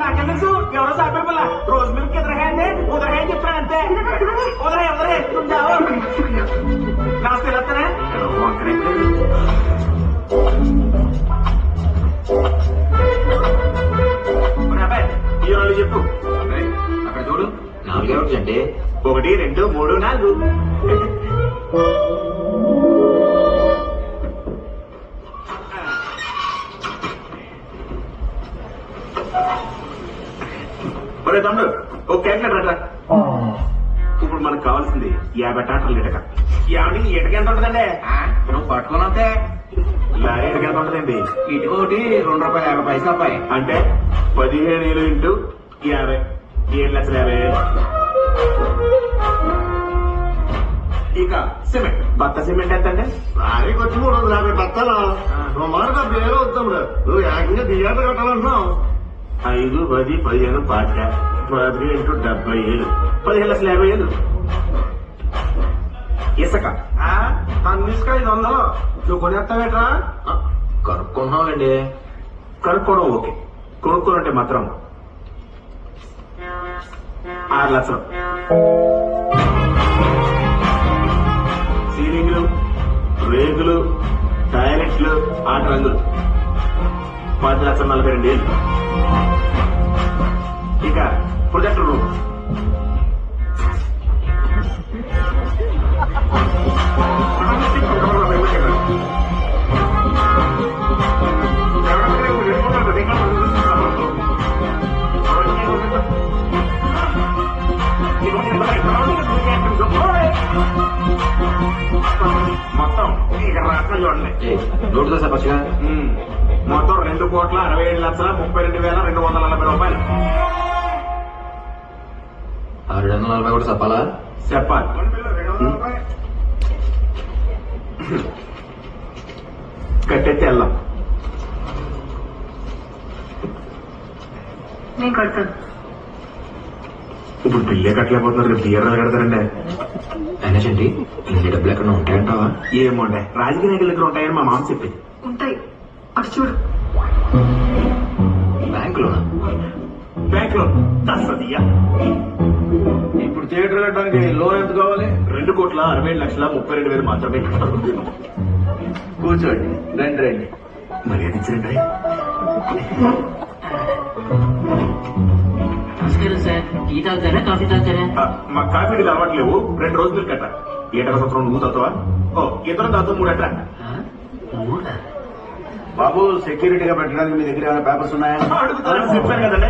నాకేం తెలుసు ఎవరో సాపే పిల్ల రోజు మిల్క్ ఎదురహాయండి ఉదరహాయని చెప్పాను అంతే ఉదరే నమస్తే వస్తానే ఈ రోజు చెప్పు అక్కడ చూడు 4 ఎవరు అంటే 1 2 3 4 ఒరే తమ్ముడు ఓ క్యాల్కులేటర్ రా. ఇప్పుడు మనకు కావాల్సింది 50 టాటర్లు ఇటక. 50 ఇటక ఎంత ఉంటుందండి? నువ్వు పట్టుకున్నాతే లారీ ఇటక ఎంత ఉంటుందండి? ఇటుకోటి ₹2.50 అబ్బాయి. అంటే 15,000 ఇంటూ 50 7,50,000. ఇక సిమెంట్ బత్త సిమెంట్ ఎంత అండి? లారీకి వచ్చి 350 బత్తాలు సుమారుగా బియ్యాలు వస్తాడు నువ్వు ఏకంగా బియ్యాలు కట్టాలంటున్నావు. 5 10 15 12 10 ఇంటూ 70,000 15,50,000. ఇసుక తను ఇసుక 500 నువ్వు కొనేస్తావేట్రా? కనుక్కుంటున్నావులేండి. కనుక్కోవడం ఓకే, కొనుక్కోనంటే మాత్రం 6 లక్షలు. సీలింగ్లు రేకులు టాయిలెట్లు ఆట రంగులు 10,42,000. ఇక ప్రొజెక్టర్ రూమ్ మొత్తం ఇక రాష్ట్రం చూడండి. నోటుతో చెప్పచ్చుగా. మొత్తం 2,67,32,240 640 కూడా చెప్పాలా? చెప్పాలి. కట్టెత్తి వెళ్దాం. నేను కడతాను. ఇప్పుడు బిల్లే కట్టలేకపోతున్నారు, రేపు బియ్యం కడతారండి. అయినా చండి ఇన్ని డబ్బులు ఎక్కడ ఉంటాయంటావా? ఏమోండే రాజకీయ నాయకుల దగ్గర ఉంటాయని మా మామ చెప్పింది. ఉంటాయి, అటు చూడు. బ్యాంకులోనా? బ్యాంక్ లో దస్తదియ్యా. ఇప్పుడు థియేటర్ కట్టడానికి లోన్ ఎంత కావాలి? 2,67,32,000 మాత్రమే. కూర్చోండి, రండి. మరి అది ఇచ్చారండి. నమస్కారం సార్, టీ తాగుతారా కాఫీ తాగుతారా? మా కాఫీలు అలవాట్లేవు, 2 రోజులు కట్ట. ఏటక సంవత్సరం నువ్వు తాగుతావా? ఇద్దరు తాగుతూ 3 అట్లా. మూడా? బాబు సెక్యూరిటీగా పెట్టడానికి మీ దగ్గర ఏమైనా పేపర్స్ ఉన్నాయా? అడుగుతారని చెప్పాను కదండి.